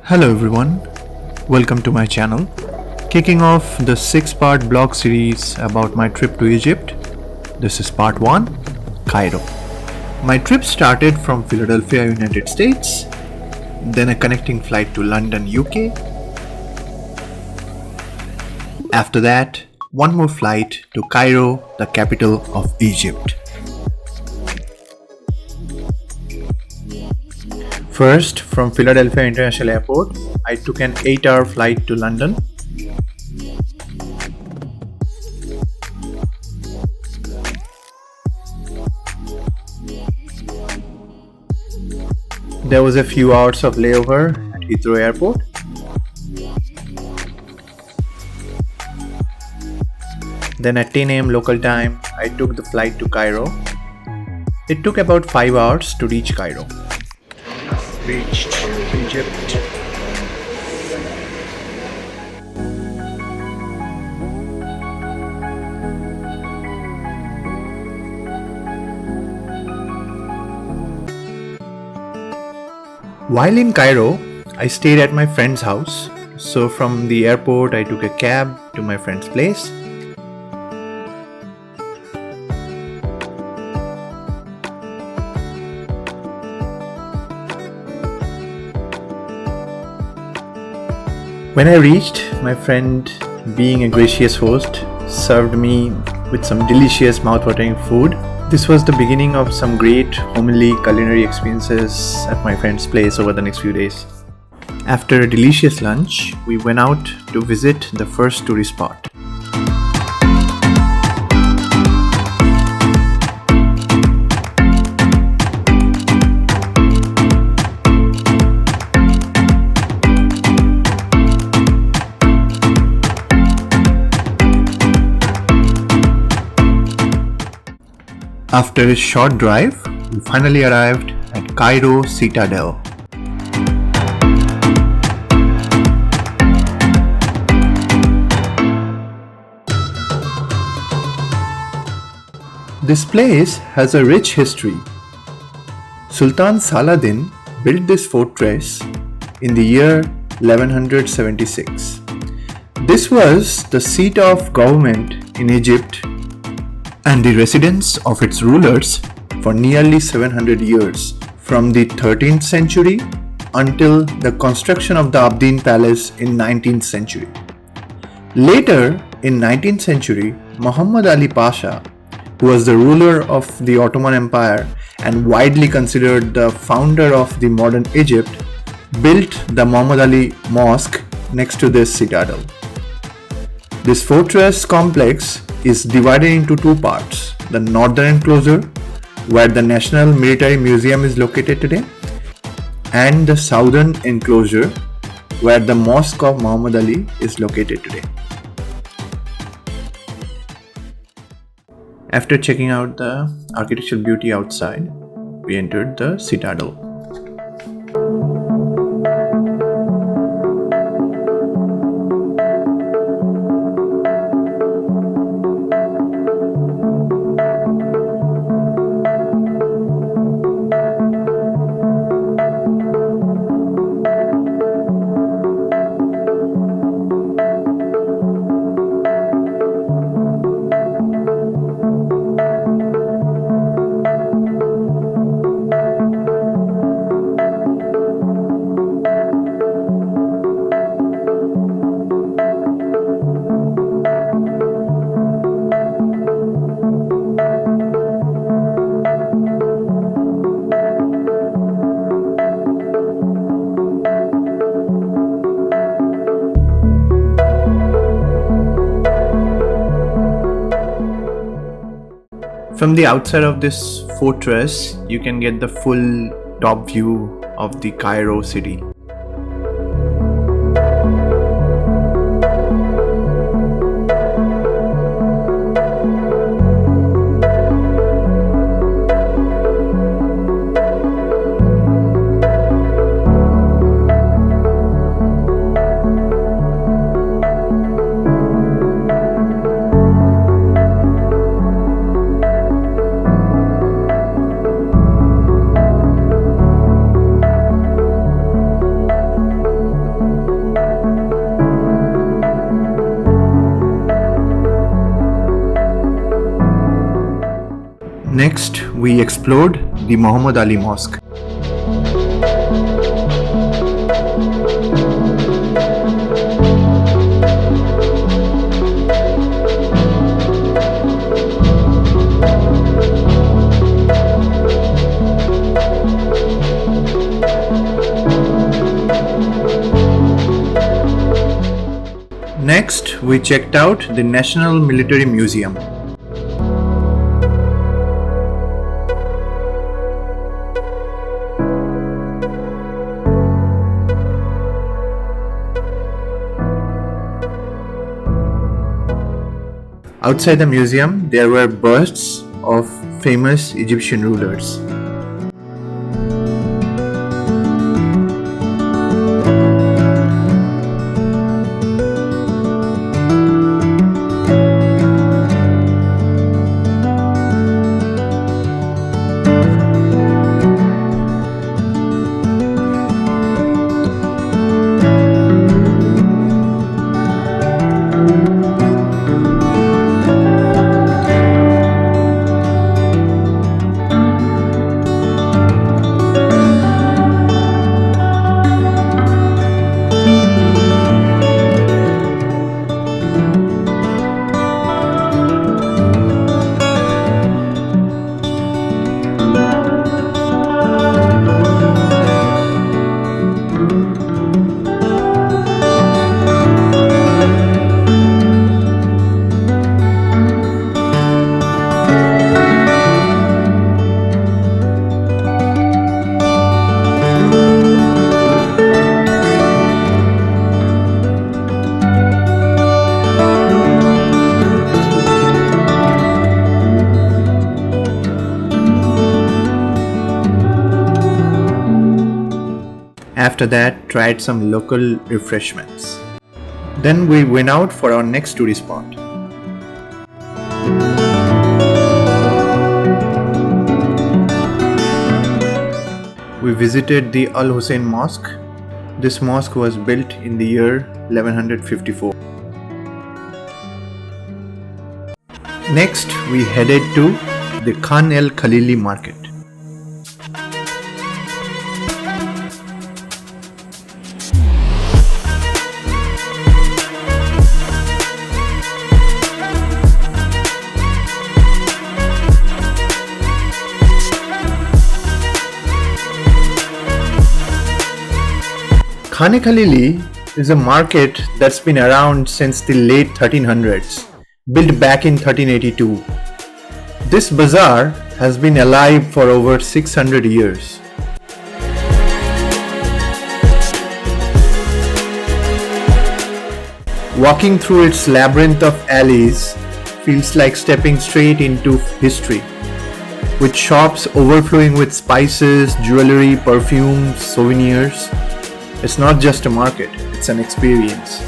Hello everyone, welcome to my channel. Kicking off the 6-part blog series about my trip to Egypt. This is part 1, Cairo. My trip started from Philadelphia, United States, then a connecting flight to London, UK. After that, one more flight to Cairo, the capital of Egypt. First, from Philadelphia International Airport, I took an 8-hour flight to London. There was a few hours of layover at Heathrow Airport. Then at 10 am local time, I took the flight to Cairo. It took about 5 hours to reach Cairo. Reached Egypt. While in Cairo, I stayed at my friend's house. So from the airport, I took a cab to my friend's place. When I reached, my friend, being a gracious host, served me with some delicious mouth-watering food. This was the beginning of some great homely culinary experiences at my friend's place over the next few days. After a delicious lunch, we went out to visit the first tourist spot. After a short drive, we finally arrived at Cairo Citadel. This place has a rich history. Sultan Saladin built this fortress in the year 1176. This was the seat of government in Egypt and the residence of its rulers for nearly 700 years, from the 13th century until the construction of the Abdin Palace in 19th century. Later, in 19th century, Mohd Ali Pasha, who was the ruler of the Ottoman Empire and widely considered the founder of the modern Egypt, built the Mohd Ali Mosque next to this citadel. This fortress complex is divided into two parts: the northern enclosure, where the National Military Museum is located today, and the southern enclosure, where the Mosque of Mohd Ali is located today. After checking out the architectural beauty outside, we entered the citadel. From the outside of this fortress, you can get the full top view of the Cairo city. Next, we explored the Mohd Ali Mosque. Next, we checked out the National Military Museum. Outside the museum, there were busts of famous Egyptian rulers. After that, tried some local refreshments. Then we went out for our next tourist spot. We visited the Al-Hussain Mosque. This mosque was built in the year 1154. Next, we headed to the Khan-El-Khalili Market. Khan-El-Khalili is a market that's been around since the late 1300s, built back in 1382. This bazaar has been alive for over 600 years. Walking through its labyrinth of alleys feels like stepping straight into history, with shops overflowing with spices, jewelry, perfumes, souvenirs. It's not just a market, it's an experience.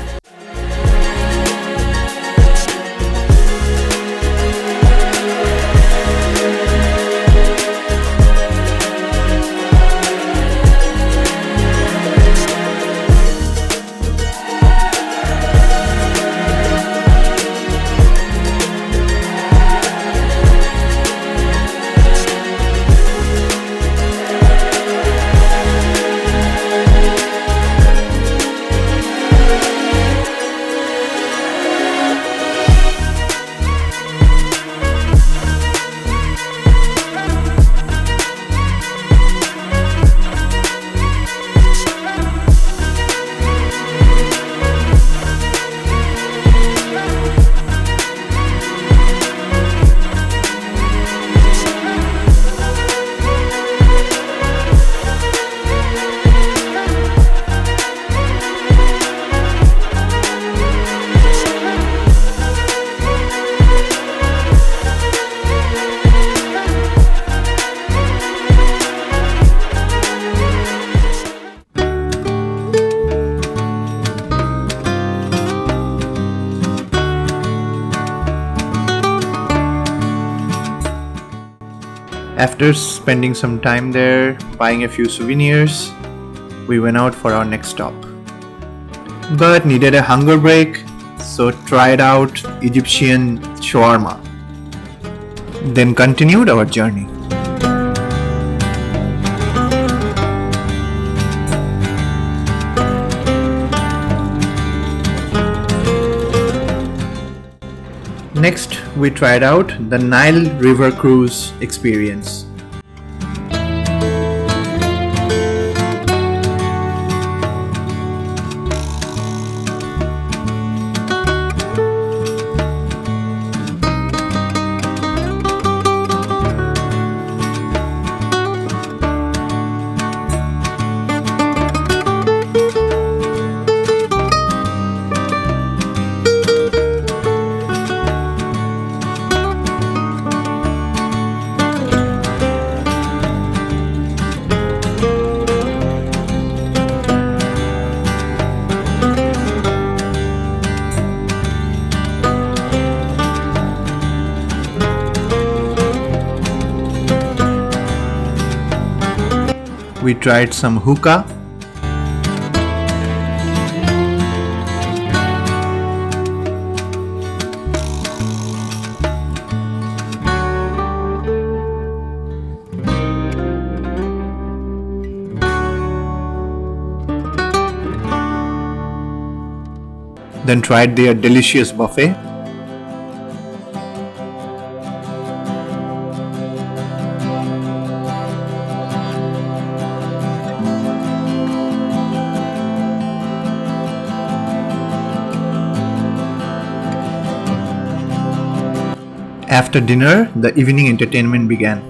After spending some time there, buying a few souvenirs, we went out for our next stop. But needed a hunger break, so tried out Egyptian shawarma. then continued our journey. Next, we tried out the Nile River Cruise experience. We tried some hookah. Then tried their delicious buffet. After dinner, the evening entertainment began.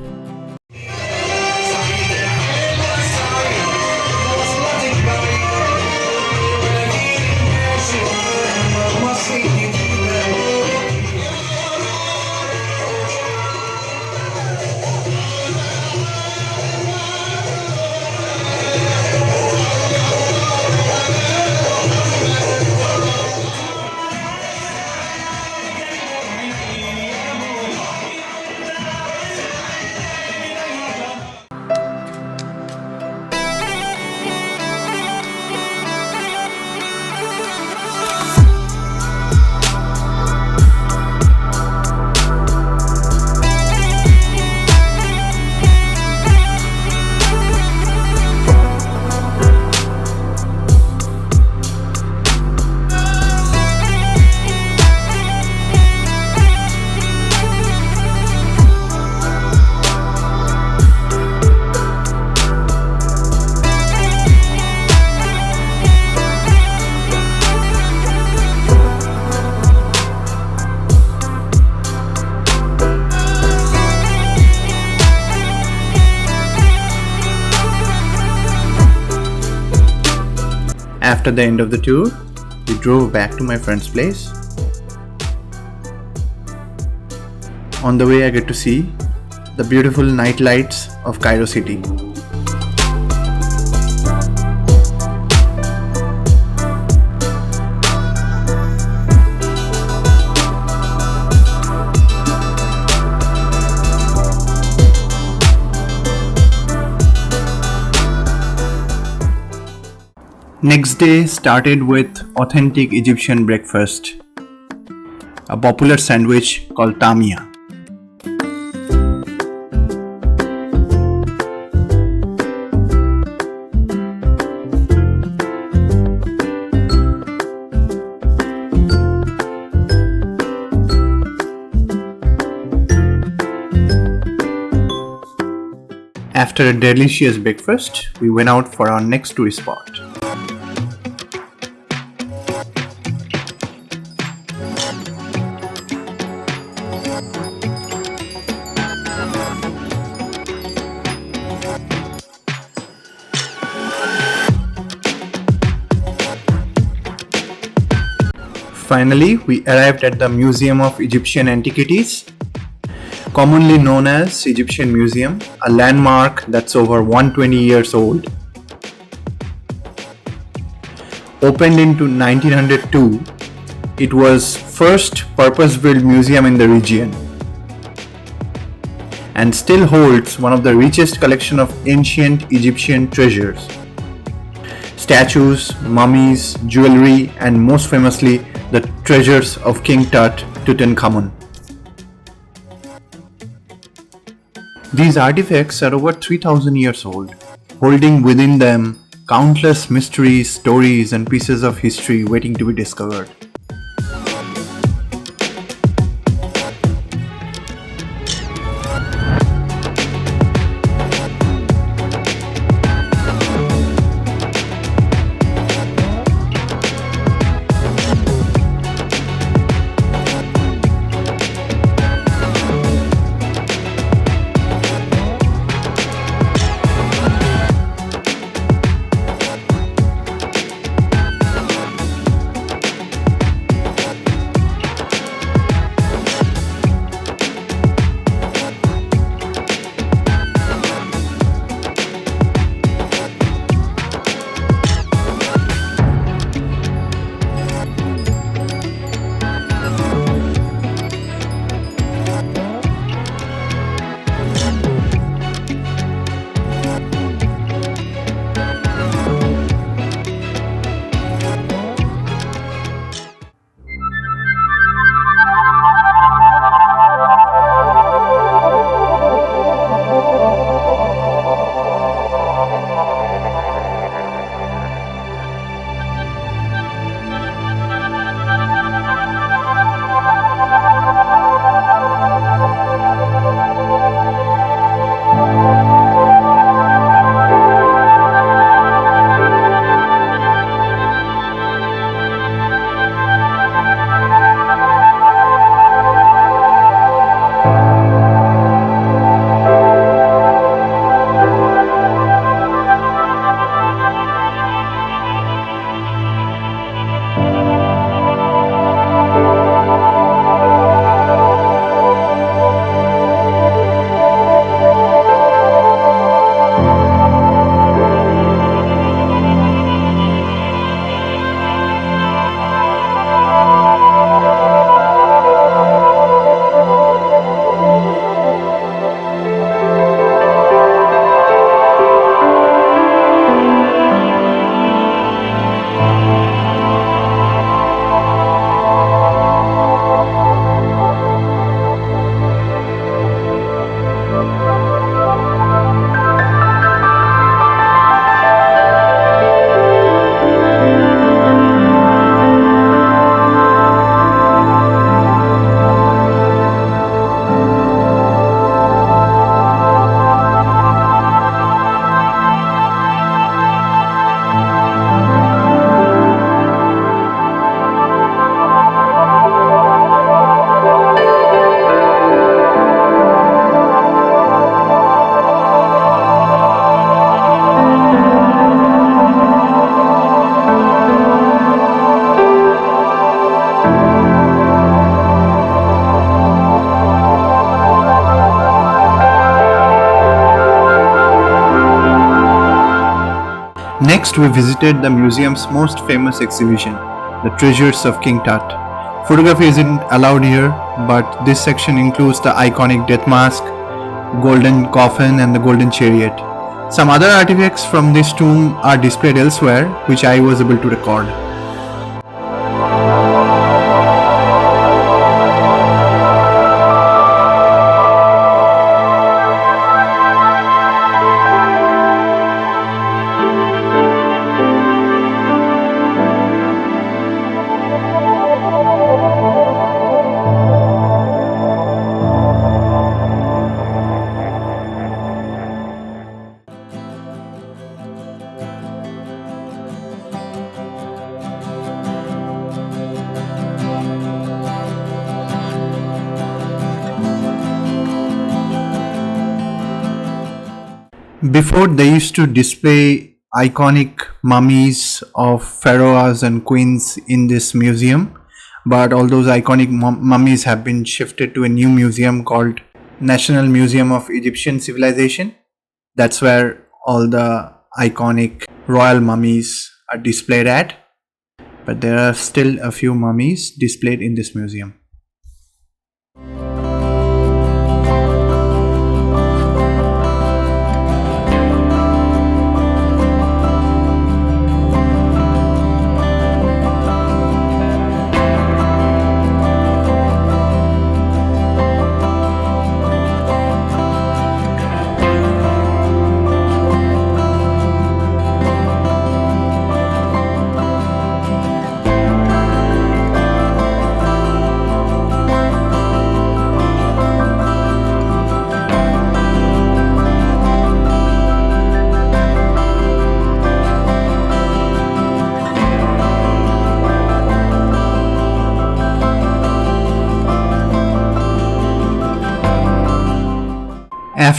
After the end of the tour, we drove back to my friend's place. On the way, I get to see the beautiful night lights of Cairo city. Next day started with authentic Egyptian breakfast, a popular sandwich called tamia. After a delicious breakfast, we went out for our next tourist spot. Finally, we arrived at the Museum of Egyptian Antiquities, commonly known as Egyptian Museum, a landmark that's over 120 years old. Opened into 1902, it was first purpose-built museum in the region and still holds one of the richest collection of ancient Egyptian treasures. Statues, mummies, jewelry, and most famously, the treasures of King Tut, Tutankhamun. These artifacts are over 3000 years old, holding within them countless mysteries, stories, and pieces of history waiting to be discovered. Next, we visited the museum's most famous exhibition, the Treasures of King Tut. Photography isn't allowed here, but this section includes the iconic death mask, golden coffin, and the golden chariot. Some other artifacts from this tomb are displayed elsewhere, which I was able to record. Before, they used to display iconic mummies of pharaohs and queens in this museum, but all those iconic mummies have been shifted to a new museum called National Museum of Egyptian Civilization. That's where all the iconic royal mummies are displayed at, but there are still a few mummies displayed in this museum.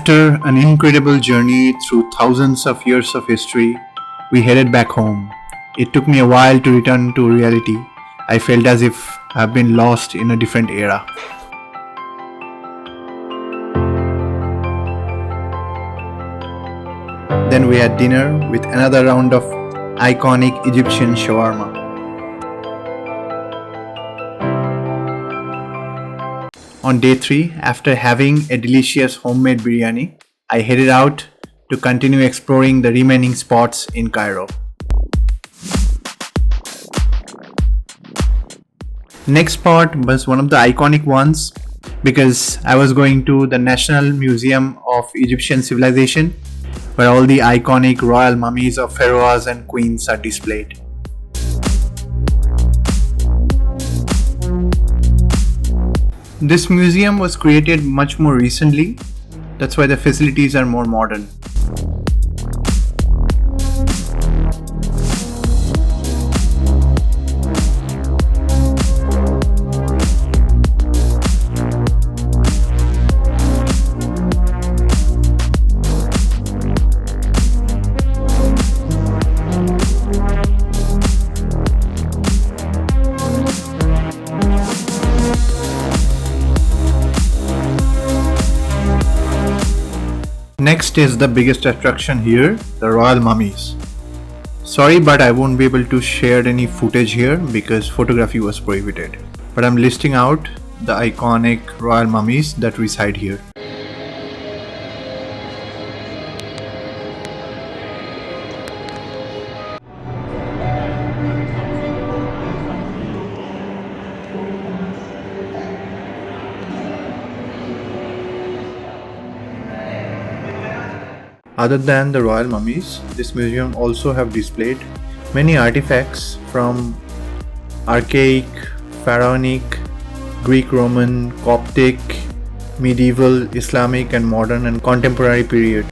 After an incredible journey through thousands of years of history, we headed back home. It took me a while to return to reality. I felt as if I've been lost in a different era. Then we had dinner with another round of iconic Egyptian shawarma. On day 3, after having a delicious homemade biryani, I headed out to continue exploring the remaining spots in Cairo. Next spot was one of the iconic ones because I was going to the National Museum of Egyptian Civilization, where all the iconic royal mummies of pharaohs and queens are displayed. This museum was created much more recently, that's why the facilities are more modern. Next is the biggest attraction here, the royal mummies. Sorry, but I won't be able to share any footage here because photography was prohibited. But I'm listing out the iconic royal mummies that reside here. Other than the royal mummies, this museum also have displayed many artifacts from archaic, pharaonic, Greek, Roman, Coptic, medieval, Islamic and modern and contemporary period.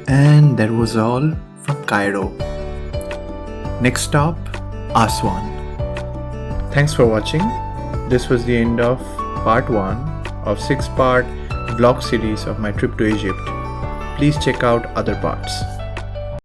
And that was all from Cairo. Next stop, Aswan. Thanks for watching. This was the end of part 1 of 6-part vlog series of my trip to Egypt. Please check out other parts.